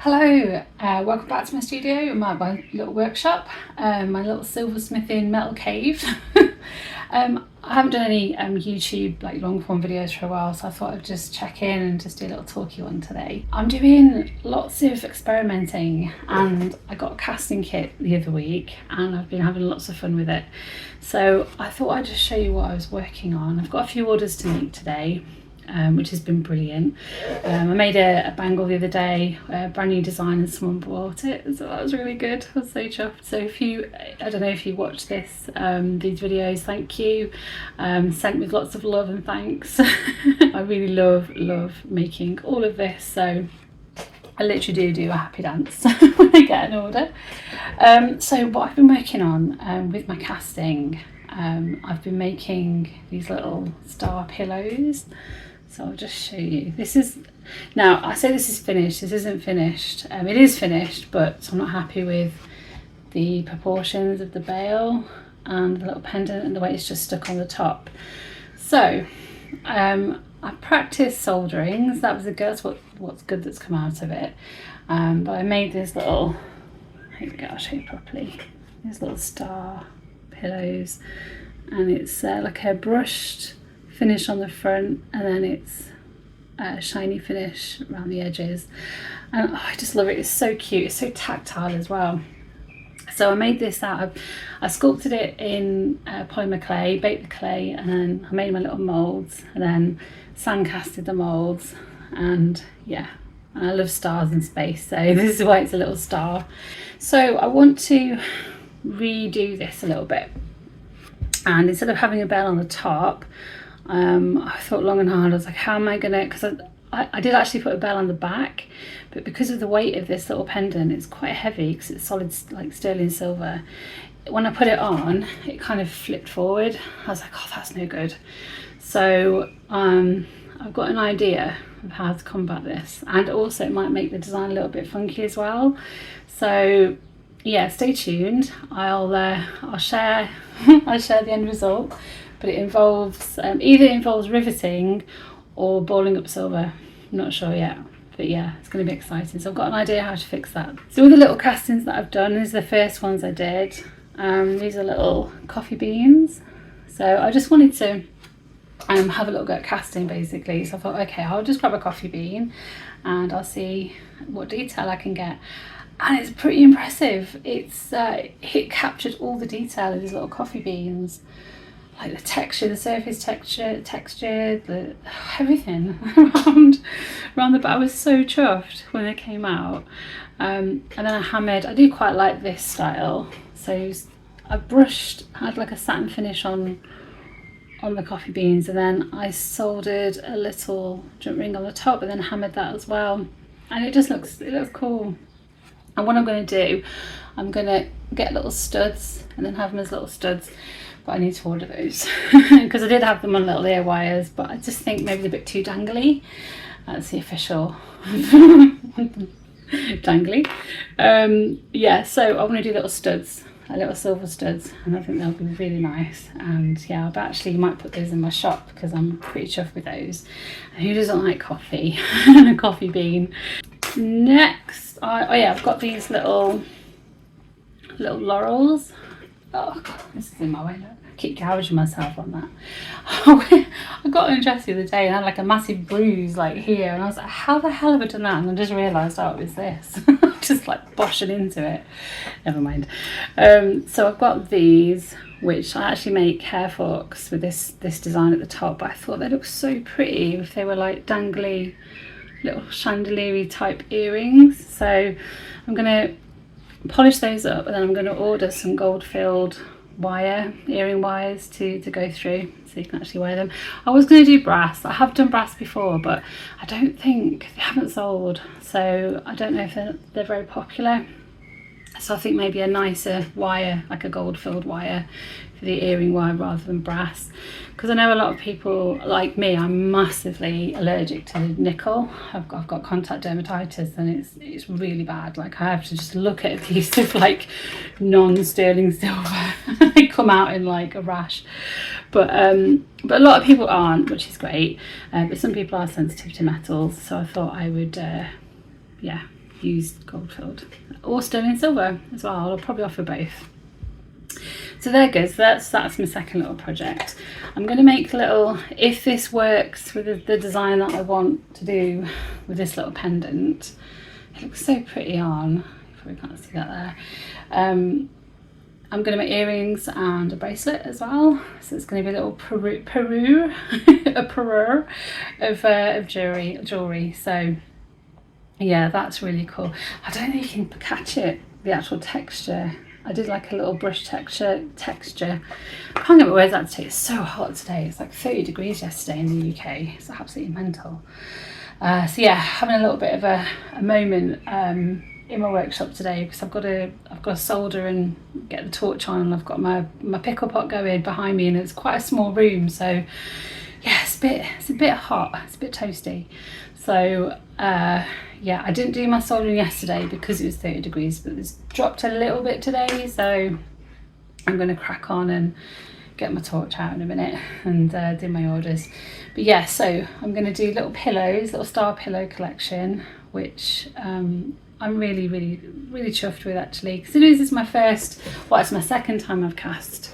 Hello, welcome back to my studio, my little workshop, my little silversmithing metal cave. I haven't done any YouTube like long form videos for a while, so I thought I'd just check in and just do a little talky one today. I'm doing lots of experimenting, and I got a casting kit the other week and I've been having lots of fun with it. So I thought I'd just show you what I was working on. I've got a few orders to make today. Which has been brilliant. I made a bangle the other day, a brand new design, and someone bought it, so that was really good. I was so chuffed. So I don't know if you watch these videos, thank you. Sent with lots of love and thanks. I really love making all of this, so I literally do a happy dance when I get an order. So what I've been working on with my casting, I've been making these little star pillows. So I'll just show you. Now I say this is finished, this isn't finished. It is finished, but I'm not happy with the proportions of the bail and the little pendant and the way it's just stuck on the top. So I practiced soldering, so that's what's good that's come out of it. But I made this little, here we go, I'll show you properly, these little star pillows, and it's like a brushed finish on the front, and then it's a shiny finish around the edges, and I just love it. It's so cute, it's so tactile as well. So I made this I sculpted it in polymer clay, baked the clay, and then I made my little moulds, and then sand casted the moulds. And yeah, I love stars in space, so this is why it's a little star. So I want to redo this a little bit, and instead of having a bell on the top, I thought long and hard. I was like, how am I gonna, because I did actually put a bell on the back, but because of the weight of this little pendant, it's quite heavy because it's solid, like sterling silver. When I put it on, it kind of flipped forward. I was like, oh, that's no good. So I've got an idea of how to combat this, and also it might make the design a little bit funky as well. So yeah, stay tuned. I'll share I'll share the end result, but it involves either involves riveting or balling up silver. I'm not sure yet, but yeah, it's going to be exciting. So I've got an idea how to fix that. So with the little castings that I've done, these are the first ones I did. These are little coffee beans. So I just wanted to have a little go at casting basically. So I thought, okay, I'll just grab a coffee bean and I'll see what detail I can get. And it's pretty impressive. It captured all the detail of these little coffee beans, like the texture, the surface texture, everything around the back. I was so chuffed when they came out. And then I hammered. I do quite like this style, so I had like a satin finish on the coffee beans, and then I soldered a little jump ring on the top, and then hammered that as well. And it looks cool. And what I'm going to do, I'm going to get little studs and then have them as little studs, but I need to order those because I did have them on little ear wires, but I just think maybe they're a bit too dangly. That's the official dangly. Yeah, so I want to do little studs, little silver studs, and I think they'll be really nice. And yeah, I actually might put those in my shop because I'm pretty chuffed with those. And who doesn't like coffee and a coffee bean? Next, I've got these little laurels. Oh God, this is in my way. I keep gouging myself on that. I got undressed the other day and I had like a massive bruise like here, and I was like, how the hell have I done that? And I just realised, oh, it was this. Just like boshing into it. Never mind. So I've got these, which I actually make hair forks with this design at the top, but I thought they looked so pretty if they were like dangly little chandelier type earrings. So I'm going to polish those up, and then I'm going to order some gold filled earring wires to go through so you can actually wear them. I was going to do brass. I have done brass before, but I don't think they haven't sold, so I don't know if they're very popular. So I think maybe a nicer wire, like a gold filled wire for the earring wire rather than brass, because I know a lot of people like me, I'm massively allergic to nickel. I've got contact dermatitis, and it's really bad. Like I have to just look at a piece of like non-sterling silver they come out in like a rash. But a lot of people aren't, which is great. But some people are sensitive to metals, so I thought I would used gold filled, or sterling silver as well. I'll probably offer both. So there goes. That's my second little project. I'm going to make little, if this works with the design that I want to do with this little pendant. It looks so pretty on. You probably can't see that there. I'm going to make earrings and a bracelet as well. So it's going to be a little parure of jewelry. So yeah, that's really cool. I don't know if you can catch it, the actual texture. I did like a little brush texture. I can't get my words out today. It's so hot today. It's like 30 degrees yesterday in the UK. It's absolutely mental. So yeah, having a little bit of a moment in my workshop today, because I've got to solder and get the torch on, and I've got my pickle pot going behind me, and it's quite a small room, so yeah, it's a bit hot, it's a bit toasty. So yeah, I didn't do my soldering yesterday because it was 30 degrees, but it's dropped a little bit today, so I'm going to crack on and get my torch out in a minute and do my orders. But yeah, so I'm going to do little pillows, little star pillow collection, which I'm really chuffed with, actually, because this is my first, well, it's my second time I've cast,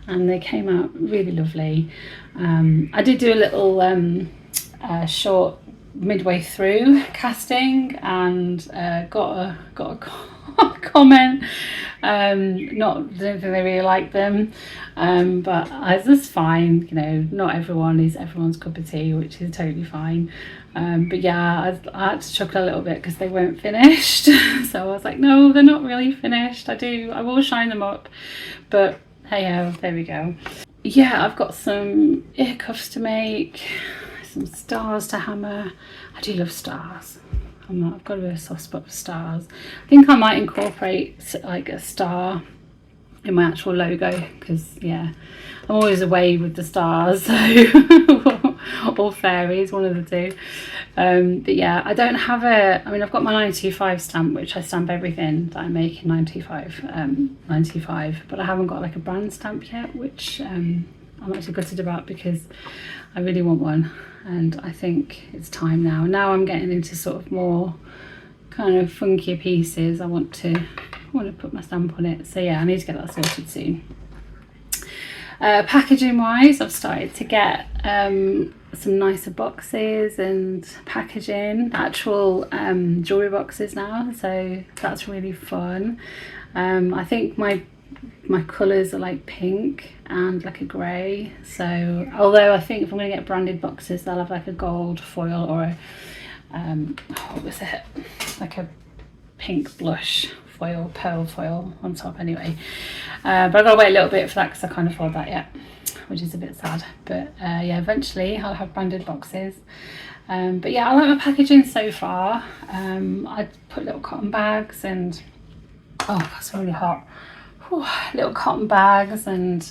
and they came out really lovely. I did do a little short midway through casting, and got a comment. Don't think they really like them, but that's fine. You know, not everyone is everyone's cup of tea, which is totally fine. But yeah, I had to chuckle a little bit because they weren't finished. So I was like, no, they're not really finished. I will shine them up, but hey ho, there we go. Yeah, I've got some ear cuffs to make, some stars to hammer. I do love stars. I've got a bit of a soft spot for stars. I think I might incorporate like a star in my actual logo, because yeah, I'm always away with the stars, so or fairies, one of the two. But yeah, I don't have I've got my 925 stamp, which I stamp everything that I make in 925, but I haven't got like a brand stamp yet, which I'm actually gutted about, because I really want one, and I think it's time now. Now I'm getting into sort of more kind of funkier pieces. I want to put my stamp on it, so yeah, I need to get that sorted soon. Packaging wise, I've started to get some nicer boxes and packaging, actual jewelry boxes now, so that's really fun. I think my colours are like pink and like a grey, so although I think if I'm going to get branded boxes, they'll have like a gold foil or a what was it, like a pink blush foil, pearl foil on top anyway. But I've got to wait a little bit for that because I can't afford that yet, which is a bit sad. But yeah, eventually I'll have branded boxes. But yeah, I like my packaging so far. I put little cotton bags and, oh, that's really hot. Whew, little cotton bags and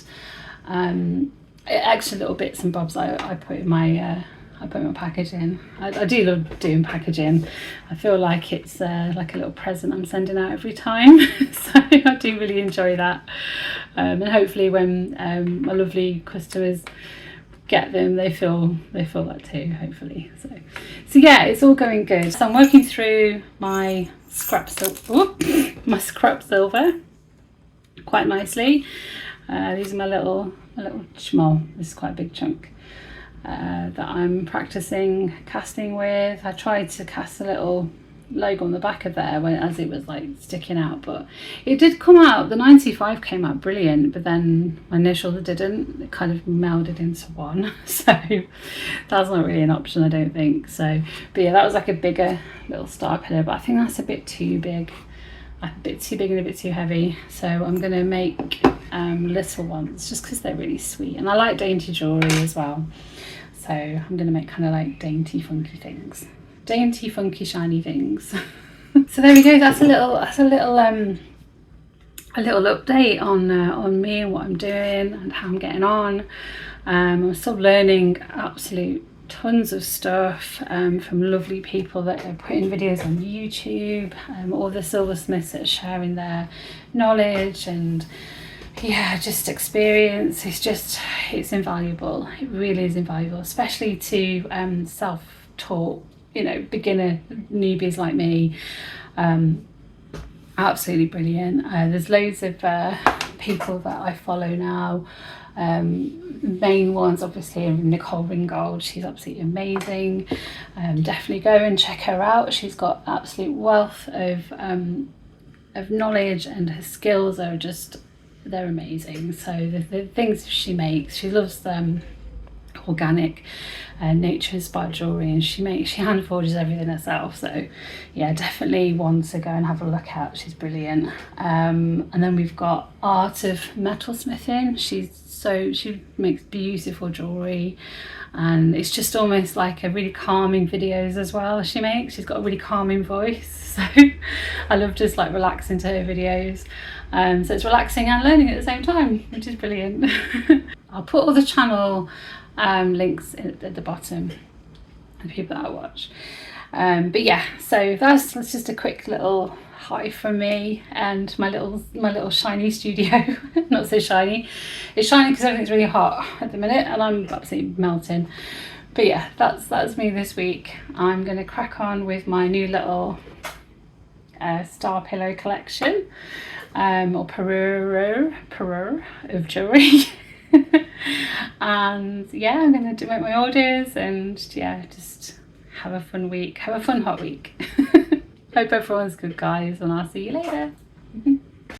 extra little bits and bobs I put in my packaging. I do love doing packaging. I feel like it's like a little present I'm sending out every time. So I do really enjoy that. And hopefully when my lovely customers get them, they feel that too, hopefully. So yeah, it's all going good. So I'm working through my scrap silver quite nicely. These are my little well, this is quite a big chunk that I'm practicing casting with. I tried to cast a little logo on the back of there as it was like sticking out, but it did come out, the 95 came out brilliant, but then my initials didn't. It kind of melded into one, so that's not really an option, I don't think. So, but yeah, that was like a bigger little star pillar, but I think that's a bit too big. A bit too big and a bit too heavy, so I'm going to make little ones just because they're really sweet, and I like dainty jewellery as well, so I'm going to make kind of like dainty funky things, dainty funky shiny things. So there we go, that's a little update on me and what I'm doing and how I'm getting on. I'm still learning absolute tons of stuff from lovely people that are putting videos on YouTube, all the silversmiths that are sharing their knowledge and yeah, just experience. It's invaluable. It really is invaluable, especially to self-taught, you know, beginner newbies like me. Absolutely brilliant. There's loads of people that I follow now. Main ones obviously are Nicole Ringgold. She's absolutely amazing. Definitely go and check her out. She's got absolute wealth of knowledge, and her skills are just, they're amazing. So the things she makes, she loves organic nature inspired jewelry, and she hand forges everything herself. So yeah, definitely one to go and have a look at. She's brilliant. And then we've got Art of Metalsmithing. She makes beautiful jewelry, and it's just almost like a really calming videos as well she makes. She's got a really calming voice, so I love just like relaxing to her videos. So it's relaxing and learning at the same time, which is brilliant. I'll put all the channel links at the bottom of the people that I watch. But yeah, so that's just a quick little hi from me and my little shiny studio. Not so shiny, it's shiny because everything's really hot at the minute and I'm absolutely melting. But yeah, that's me this week. I'm going to crack on with my new little star pillow collection, or Perur of jewelry. And yeah, I'm going to make my orders and yeah, just have a fun week, have a fun hot week. Hope everyone's good, guys, and I'll see you later.